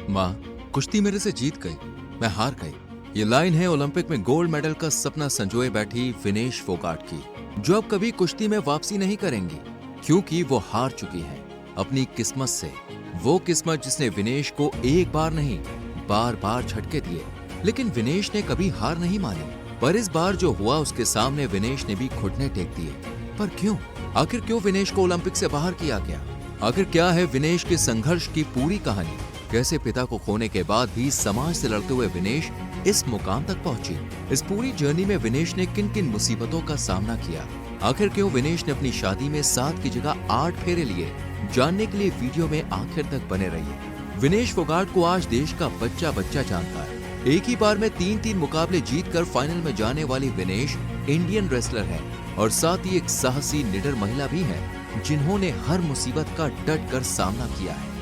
माँ, कुश्ती मेरे से जीत गई, मैं हार गई। ये लाइन है ओलंपिक में गोल्ड मेडल का सपना संजोए बैठी विनेश फोगाट की, जो अब कभी कुश्ती में वापसी नहीं करेंगी, क्योंकि वो हार चुकी हैं अपनी किस्मत से। वो किस्मत जिसने विनेश को एक बार नहीं, बार बार झटके दिए, लेकिन विनेश ने कभी हार नहीं मानी। पर इस बार जो हुआ उसके सामने विनेश ने भी घुटने टेक दिए। पर क्यों? आखिर क्यों विनेश को ओलंपिक से बाहर किया गया? आखिर क्या है विनेश के संघर्ष की पूरी कहानी? कैसे पिता को खोने के बाद भी समाज से लड़ते हुए विनेश इस मुकाम तक पहुंची? इस पूरी जर्नी में विनेश ने किन किन मुसीबतों का सामना किया? आखिर क्यों विनेश ने अपनी शादी में 7 की जगह 8 फेरे लिए? जानने के लिए वीडियो में आखिर तक बने रहिए। विनेश फोगाट को आज देश का बच्चा बच्चा जानता है। एक ही बार में 3-3 मुकाबले जीतकर फाइनल में जाने वाली विनेश इंडियन रेसलर है और साथ ही एक साहसी निडर महिला भी है, जिन्होंने हर मुसीबत का डट कर सामना किया है।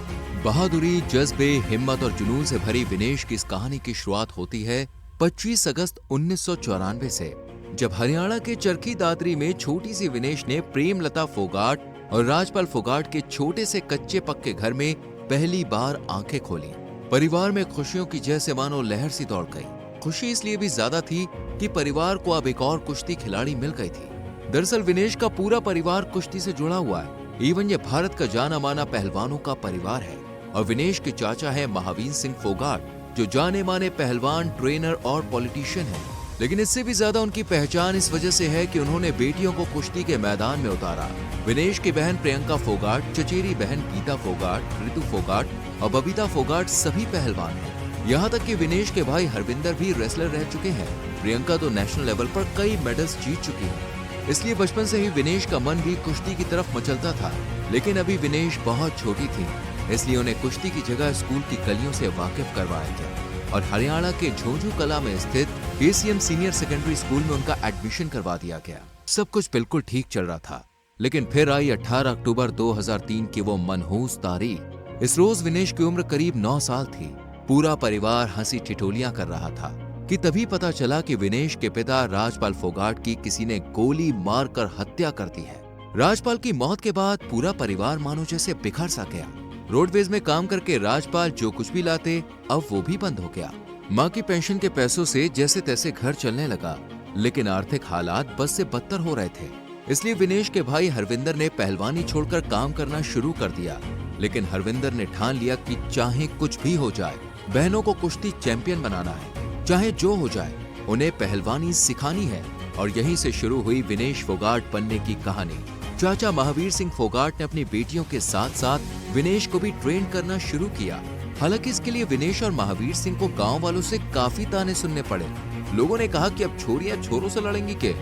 बहादुरी, जज्बे, हिम्मत और जुनून से भरी विनेश की इस कहानी की शुरुआत होती है 25 अगस्त 1994 से, जब हरियाणा के चरखी दादरी में छोटी सी विनेश ने प्रेमलता फोगाट और राजपाल फोगाट के छोटे से कच्चे पक्के घर में पहली बार आंखें खोली। परिवार में खुशियों की जैसे मानो लहर सी दौड़ गई। खुशी इसलिए भी ज्यादा थी कि परिवार को अब एक और कुश्ती खिलाड़ी मिल गई थी। दरअसल विनेश का पूरा परिवार कुश्ती से जुड़ा हुआ है। इवन ये भारत का जाना माना पहलवानों का परिवार है और विनेश के चाचा है महावीर सिंह फोगाट, जो जाने माने पहलवान, ट्रेनर और पॉलिटिशियन है। लेकिन इससे भी ज्यादा उनकी पहचान इस वजह से है कि उन्होंने बेटियों को कुश्ती के मैदान में उतारा। विनेश की बहन प्रियंका फोगाट, चचेरी बहन गीता फोगाट, ऋतु फोगाट और बबीता फोगाट सभी पहलवान हैं। यहाँ तक कि विनेश के भाई हरविंदर भी रेसलर रह चुके हैं। प्रियंका तो नेशनल लेवल पर कई मेडल्स जीत चुकी है। इसलिए बचपन से ही विनेश का मन भी कुश्ती की तरफ मचलता था। लेकिन अभी विनेश बहुत छोटी थी, इसलिए उन्हें कुश्ती की जगह स्कूल की गलियों से वाकिफ करवाया गया और हरियाणा के झुंझुनू कला में स्थित KCM सीनियर सेकेंडरी स्कूल में उनका एडमिशन करवा दिया गया। सब कुछ बिल्कुल ठीक चल रहा था, लेकिन फिर आई 18 अक्टूबर 2003 की वो मनहूस तारीख। इस रोज विनेश की उम्र करीब 9 साल थी। पूरा परिवार हंसी ठिठोलियां कर रहा था कि तभी पता चला कि विनेश के पिता राजपाल फोगाट की किसी ने गोली मारकर हत्या कर दी है। राजपाल की मौत के बाद पूरा परिवार मानो जैसे बिखर सा गया। रोडवेज में काम करके राजपाल जो कुछ भी लाते, अब वो भी बंद हो गया। माँ की पेंशन के पैसों से जैसे तैसे घर चलने लगा, लेकिन आर्थिक हालात बद से बदतर हो रहे थे। इसलिए विनेश के भाई हरविंदर ने पहलवानी छोड़कर काम करना शुरू कर दिया। लेकिन हरविंदर ने ठान लिया कि चाहे कुछ भी हो जाए, बहनों को कुश्ती चैंपियन बनाना है। चाहे जो हो जाए, उन्हें पहलवानी सिखानी है। और यहीं से शुरू हुई विनेश फोगाट बनने की कहानी। चाचा महावीर सिंह फोगाट ने अपनी बेटियों के साथ साथ विनेश को भी ट्रेन करना शुरू किया। हालांकि इसके लिए विनेश और महावीर सिंह को गांव वालों से काफी ताने सुनने पड़े। लोगों ने कहा कि अब छोरियां छोरों से लड़ेंगी के?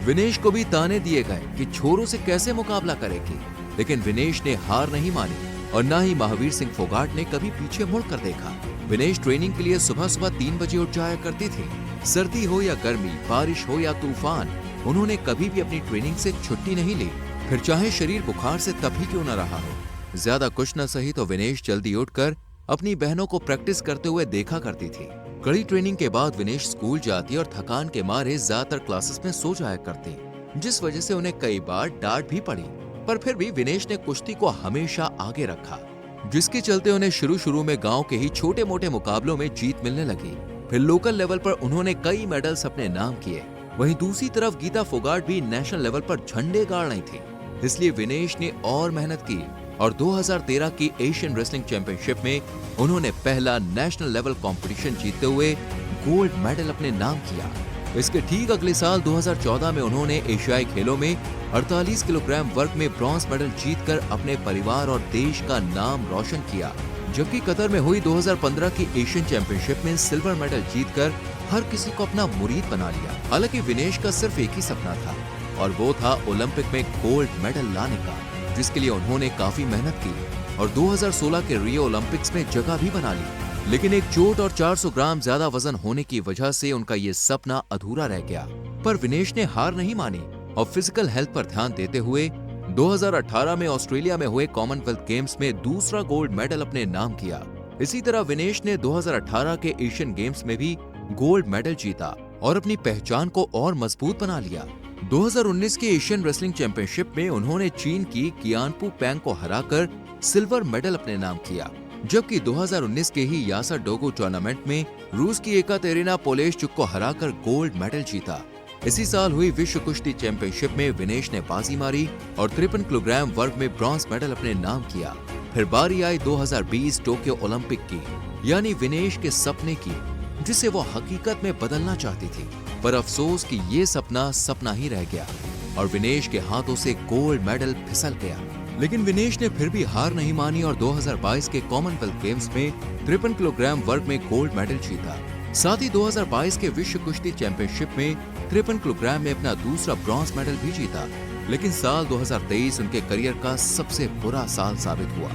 विनेश को भी ताने दिए गए कि छोरों से कैसे मुकाबला करेगी। लेकिन विनेश ने हार नहीं मानी और न ही महावीर सिंह फोगाट ने कभी पीछे मुड़कर देखा। विनेश ट्रेनिंग के लिए सुबह सुबह 3 बजे उठ जाया करती थी। सर्दी हो या गर्मी, बारिश हो या तूफान, उन्होंने कभी भी अपनी ट्रेनिंग से छुट्टी नहीं ली, फिर चाहे शरीर बुखार से तब ही क्यों न रहा हो। ज्यादा कुछ न सही तो विनेश जल्दी उठकर अपनी बहनों को प्रैक्टिस करते हुए देखा करती थी। कड़ी ट्रेनिंग के बाद विनेश स्कूल जाती और थकान के मारे ज्यादातर क्लासेस में सो जाया करती, जिस वजह से उन्हें कई बार डांट भी पड़ी। पर फिर भी विनेश ने कुश्ती को हमेशा आगे रखा, जिसके चलते उन्हें शुरू में गांव के ही छोटे मोटे मुकाबलों में जीत मिलने लगी। फिर लोकल लेवल पर उन्होंने कई मेडल्स अपने नाम किए। वहीं दूसरी तरफ गीता फोगाट भी नेशनल लेवल पर झंडे गाड़ रही थी। इसलिए विनेश ने और मेहनत की और 2013 की एशियन रेसलिंग चैंपियनशिप में उन्होंने पहला नेशनल लेवल कंपटीशन जीतते हुए गोल्ड मेडल अपने नाम किया। इसके ठीक अगले साल 2014 में उन्होंने एशियाई खेलों में 48 किलोग्राम वर्ग में ब्रॉन्ज मेडल जीतकर अपने परिवार और देश का नाम रोशन किया। जबकि कतर में हुई 2015 की एशियन चैंपियनशिप में सिल्वर मेडल जीतकर हर किसी को अपना मुरीद बना लिया। हालांकि विनेश का सिर्फ एक ही सपना था और वो था ओलंपिक में गोल्ड मेडल लाने का, जिसके लिए उन्होंने काफी मेहनत की और 2016 के रियो ओलंपिक्स में जगह भी बना ली। लेकिन एक चोट और 400 ग्राम ज्यादा वजन होने की वजह से उनका ये सपना अधूरा रह गया। पर विनेश ने हार नहीं मानी और फिजिकल हेल्थ पर ध्यान देते हुए 2018 में ऑस्ट्रेलिया में हुए कॉमनवेल्थ गेम्स में दूसरा गोल्ड मेडल अपने नाम किया। इसी तरह विनेश ने 2018 के एशियन गेम्स में भी गोल्ड मेडल जीता और अपनी पहचान को और मजबूत बना लिया। 2019 के एशियन रेसलिंग चैंपियनशिप में उन्होंने चीन की कियानपू पैंग को हराकर सिल्वर मेडल अपने नाम किया। जबकि 2019 के ही यासा डोगो टूर्नामेंट में रूस की एकातेरिना पोलेशचुक को हराकर गोल्ड मेडल जीता। इसी साल हुई विश्व कुश्ती चैंपियनशिप में विनेश ने बाजी मारी और 53 किलोग्राम वर्ग में ब्रॉन्ज मेडल अपने नाम किया। फिर बारी आई 2020 टोक्यो ओलंपिक की, यानी विनेश के सपने की, जिसे वो हकीकत में बदलना चाहती थी। पर अफसोस कि ये सपना ही रह गया और विनेश के हाथों से गोल्ड मेडल फिसल गया। लेकिन विनेश ने फिर भी हार नहीं मानी और 2022 के कॉमनवेल्थ गेम्स में 53 किलोग्राम वर्ग में गोल्ड मेडल जीता। साथ ही 2022 के विश्व कुश्ती चैंपियनशिप में 53 किलोग्राम में अपना दूसरा ब्रॉन्ज मेडल भी जीता। लेकिन साल 2023 उनके करियर का सबसे बुरा साल साबित हुआ।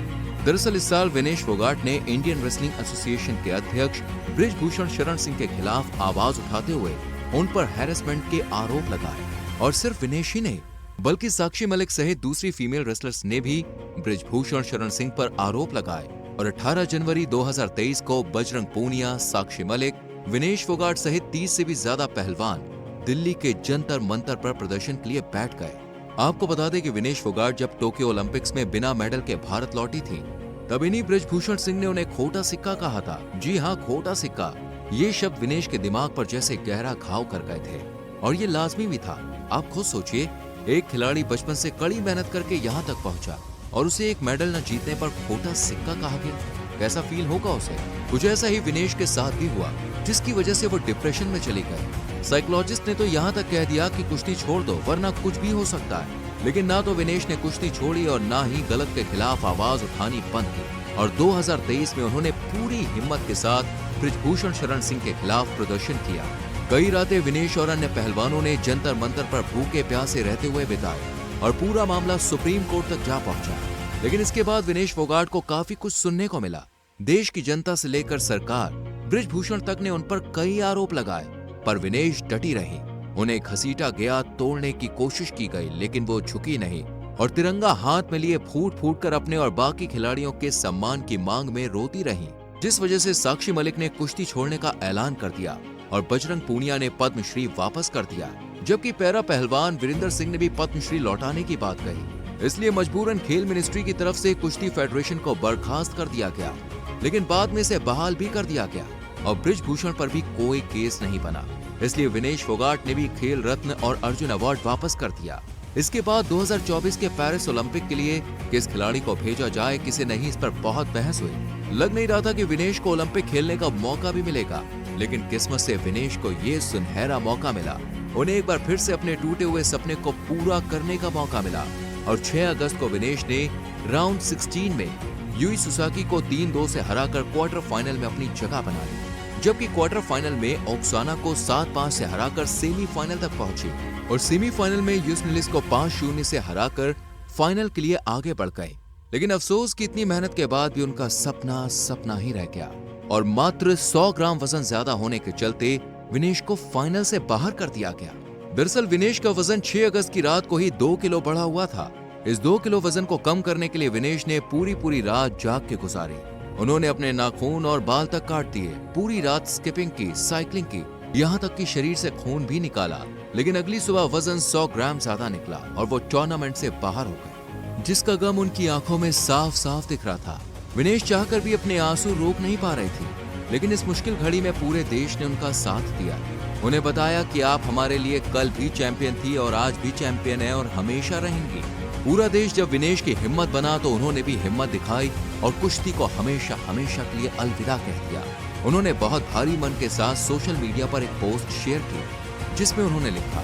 दरअसल इस साल विनेश फोगाट ने इंडियन रेसलिंग एसोसिएशन के अध्यक्ष बृजभूषण शरण सिंह के खिलाफ आवाज उठाते हुए उन पर हैरेसमेंट के आरोप लगाए। और सिर्फ विनेश ही नहीं, बल्कि साक्षी मलिक सहित दूसरी फीमेल रेसलर्स ने भी बृजभूषण शरण सिंह पर आरोप लगाए। और 18 जनवरी 2023 को बजरंग पूनिया, साक्षी मलिक, विनेश फोगाट सहित 30 से भी ज्यादा पहलवान दिल्ली के जंतर मंतर पर प्रदर्शन के लिए बैठ गए। आपको बता दें कि विनेश फोगाट जब टोक्यो ओलंपिक्स में बिना मेडल के भारत लौटी थी, तब इन्हीं बृजभूषण सिंह ने उन्हें खोटा सिक्का कहा था। जी हाँ, खोटा सिक्का। ये शब्द विनेश के दिमाग पर जैसे गहरा घाव कर गए थे और ये लाजमी भी था। आप खुद सोचिए, एक खिलाड़ी बचपन से कड़ी मेहनत करके यहाँ तक पहुंचा और उसे एक मेडल न जीतने पर खोटा सिक्का कहा गया। कैसा फील होगा उसे? कुछ ऐसा ही विनेश के साथ भी हुआ, जिसकी वजह से वो डिप्रेशन में चली गई। साइकोलॉजिस्ट ने तो यहाँ तक कह दिया कि कुश्ती छोड़ दो वरना कुछ भी हो सकता है। लेकिन ना तो विनेश ने कुश्ती छोड़ी और ना ही गलत के खिलाफ आवाज उठानी बंद की। और 2023 में उन्होंने पूरी हिम्मत के साथ बृजभूषण शरण सिंह के खिलाफ प्रदर्शन किया। कई रातें विनेश और अन्य पहलवानों ने जंतर मंतर पर भूखे प्यासे रहते हुए बिताए और पूरा मामला सुप्रीम कोर्ट तक जा पहुंचा। लेकिन इसके बाद विनेश फोगाट को काफी कुछ सुनने को मिला। देश की जनता से लेकर सरकार, बृजभूषण तक ने उन पर कई आरोप लगाए, पर विनेश डटी रही। उन्हें घसीटा गया, तोड़ने की कोशिश की गई, लेकिन वो झुकी नहीं और तिरंगा हाथ में लिए फूट फूट कर अपने और बाकी खिलाड़ियों के सम्मान की मांग में रोती रही। जिस वजह से साक्षी मलिक ने कुश्ती छोड़ने का ऐलान कर दिया और बजरंग पूनिया ने पद्मश्री वापस कर दिया, जबकि पैरा पहलवान वीरेंद्र सिंह ने भी पद्मश्री लौटाने की बात कही। इसलिए मजबूरन खेल मिनिस्ट्री की तरफ से कुश्ती फेडरेशन को बर्खास्त कर दिया गया, लेकिन बाद में इसे बहाल भी कर दिया गया और बृजभूषण पर भी कोई केस नहीं बना। इसलिए विनेश फोगाट ने भी खेल रत्न और अर्जुन अवार्ड वापस कर दिया। इसके बाद 2024 के पेरिस ओलंपिक के लिए किस खिलाड़ी को भेजा जाए, किसी नहीं, इस पर बहुत बहस हुई। लग नहीं रहा था कि विनेश को ओलंपिक खेलने का मौका भी मिलेगा, लेकिन किस्मत से विनेश को ये सुनहरा मौका मिला। उन्हें एक बार फिर से अपने टूटे हुए सपने को पूरा करने का मौका मिला और 6 अगस्त को विनेश ने राउंड 16 में यूई सुसाकी को 3-2 से हराकर क्वार्टर फाइनल में अपनी जगह बना ली, जबकि क्वार्टर फाइनल में ओक्साना को 7-5 से हराकर सेमीफाइनल तक पहुंची और सेमीफाइनल में यूसनिलिस को 5-0 से हराकर फाइनल के लिए आगे बढ़ गए। लेकिन अफसोस कि इतनी मेहनत के बाद भी उनका सपना ही रह गया और मात्र 100 ग्राम वजन ज्यादा होने के चलते विनेश को फाइनल से बाहर कर दिया गया। दरअसल विनेश का वजन 6 अगस्त की रात को ही 2 किलो बढ़ा हुआ था। इस 2 किलो वजन को कम करने के लिए विनेश ने पूरी रात जाग के गुजारी। उन्होंने अपने नाखून और बाल तक काट दिए, पूरी रात स्किपिंग की, साइकिलिंग की, यहाँ तक कि शरीर से खून भी निकाला। लेकिन अगली सुबह वजन 100 ग्राम ज्यादा निकला और वो टूर्नामेंट से बाहर हो गए, जिसका गम उनकी आंखों में साफ साफ दिख रहा था। विनेश चाहकर भी अपने आंसू रोक नहीं पा रही थी, लेकिन इस मुश्किल घड़ी में पूरे देश ने उनका साथ दिया। उन्हें बताया कि आप हमारे लिए कल भी चैंपियन थी और आज भी चैंपियन है और हमेशा रहेंगी। पूरा देश जब विनेश की हिम्मत बना तो उन्होंने भी हिम्मत दिखाई और कुश्ती को हमेशा के लिए अलविदा कह दिया। उन्होंने बहुत भारी मन के साथ सोशल मीडिया पर एक पोस्ट शेयर की, जिसमें उन्होंने लिखा,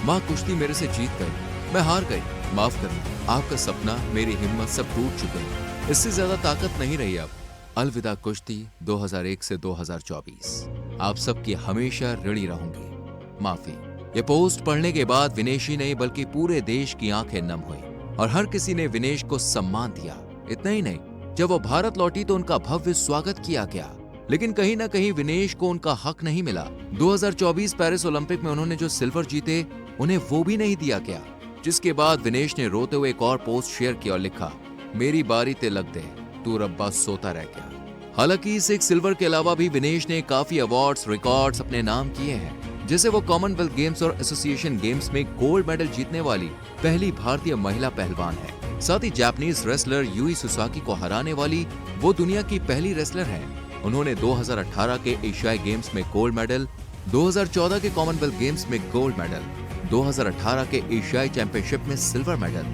माँ कुश्ती मेरे से जीत गई, मैं हार गई, माफ करना, आपका सपना, मेरी हिम्मत सब टूट चुके हैं, इससे ज्यादा ताकत नहीं रही अब। अलविदा कुश्ती 2001 से 2024। आप सबकी हमेशा ऋणी रहूंगी, माफी। ये पोस्ट पढ़ने के बाद विनेश ही नहीं बल्कि पूरे देश की आंखें नम हुई और हर किसी ने विनेश को सम्मान दिया। इतना ही नहीं, जब वो भारत लौटी तो उनका भव्य स्वागत किया गया। लेकिन कहीं ना कहीं विनेश को उनका हक नहीं मिला। 2024 पेरिस ओलंपिक में उन्होंने जो सिल्वर जीते, उन्हें वो भी नहीं दिया गया। जिसके बाद विनेश ने रोते हुए एक और पोस्ट शेयर किया और लिखा, मेरी बारी ते लग दे, तू रब्बा सोता रह गया। हालांकि इस एक सिल्वर के अलावा भी विनेश ने काफी अवार्ड्स, रिकॉर्ड्स अपने नाम किए हैं, जैसे वो कॉमनवेल्थ गेम्स और एसोसिएशन गेम्स में गोल्ड मेडल जीतने वाली पहली भारतीय महिला पहलवान है। साथ ही जापानीज रेसलर यूई सुसाकी को हराने वाली वो दुनिया की पहली रेसलर हैं। उन्होंने 2018 के एशियाई गेम्स में गोल्ड मेडल, 2014 के कॉमनवेल्थ गेम्स में गोल्ड मेडल, 2018 के एशियाई चैंपियनशिप में सिल्वर मेडल,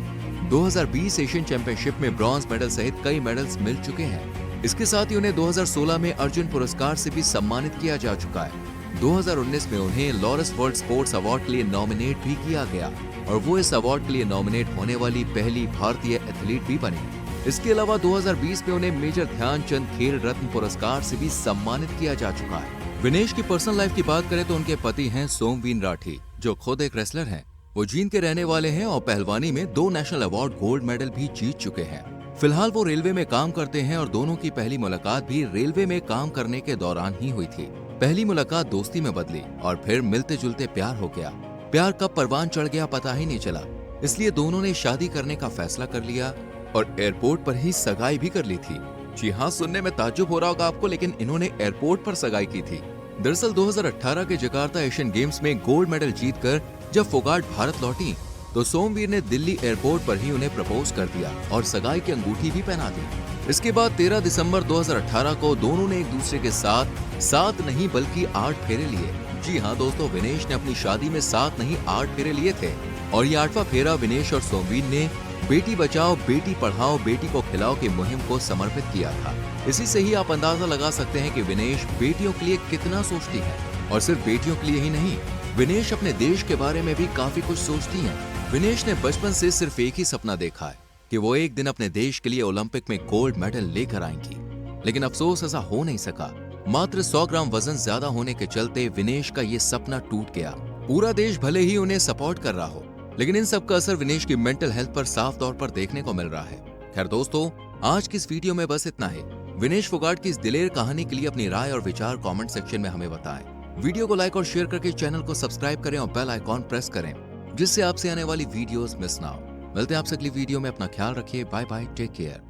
2020 एशियन चैंपियनशिप में ब्रॉन्ज मेडल सहित कई मेडल्स मिल चुके हैं। इसके साथ ही उन्हें 2016 में अर्जुन पुरस्कार से भी सम्मानित किया जा चुका है। 2019 में उन्हें लॉरेंस वर्ल्ड स्पोर्ट्स अवार्ड के लिए नॉमिनेट भी किया गया और वो इस अवार्ड के लिए नॉमिनेट होने वाली पहली भारतीय एथलीट भी बनी। इसके अलावा 2020 में उन्हें मेजर ध्यानचंद खेल रत्न पुरस्कार से भी सम्मानित किया जा चुका है। विनेश की पर्सनल लाइफ की बात करें तो उनके पति हैं सोमवीर राठी, जो खुद एक रेसलर हैं। वो जींद के रहने वाले हैं और पहलवानी में 2 नेशनल अवार्ड गोल्ड मेडल भी जीत चुके हैं। फिलहाल वो रेलवे में काम करते हैं और दोनों की पहली मुलाकात भी रेलवे में काम करने के दौरान ही हुई थी। पहली मुलाकात दोस्ती में बदली और फिर मिलते जुलते प्यार हो गया। प्यार कब परवान चढ़ गया पता ही नहीं चला, इसलिए दोनों ने शादी करने का फैसला कर लिया और एयरपोर्ट पर ही सगाई भी कर ली थी। जी हाँ, सुनने में ताज्जुब हो रहा होगा आपको, लेकिन इन्होंने एयरपोर्ट पर सगाई की थी। दरअसल 2018 के जकार्ता एशियन गेम्स में गोल्ड मेडल जीतकर जब फोगाट भारत लौटी तो सोमवीर ने दिल्ली एयरपोर्ट पर ही उन्हें प्रपोज कर दिया और सगाई की अंगूठी भी पहना दी। इसके बाद 13 दिसंबर 2018 को दोनों ने एक दूसरे के साथ 7 नहीं बल्कि 8 फेरे लिए। जी हाँ दोस्तों, विनेश ने अपनी शादी में 7 नहीं 8 फेरे लिए थे और ये 8वां फेरा विनेश और सोमवीर ने बेटी बचाओ बेटी पढ़ाओ बेटी को खिलाओ की मुहिम को समर्पित किया था। इसी से ही आप अंदाजा लगा सकते हैं कि विनेश बेटियों के लिए कितना सोचती है और सिर्फ बेटियों के लिए ही नहीं, विनेश अपने देश के बारे में भी काफी कुछ सोचती हैं। विनेश ने बचपन से सिर्फ एक ही सपना देखा है कि वो एक दिन अपने देश के लिए ओलंपिक में गोल्ड मेडल लेकर आएंगी, लेकिन अफसोस ऐसा हो नहीं सका। मात्र 100 ग्राम वजन ज्यादा होने के चलते विनेश का ये सपना टूट गया। पूरा देश भले ही उन्हें सपोर्ट कर रहा हो, लेकिन इन सब का असर विनेश की मेंटल हेल्थ पर साफ तौर पर देखने को मिल रहा है। खैर दोस्तों, आज की इस वीडियो में बस इतना ही। विनेश फोगाट की इस दिलेर कहानी के लिए अपनी राय और विचार कमेंट सेक्शन में हमें बताएं। वीडियो को लाइक और शेयर करके चैनल को सब्सक्राइब करें और बेल आइकॉन प्रेस करें, जिससे आपसे आने वाली वीडियोस मिस ना हो। मिलते हैं आपसे अगली वीडियो में। अपना ख्याल रखिए। Bye bye, take care.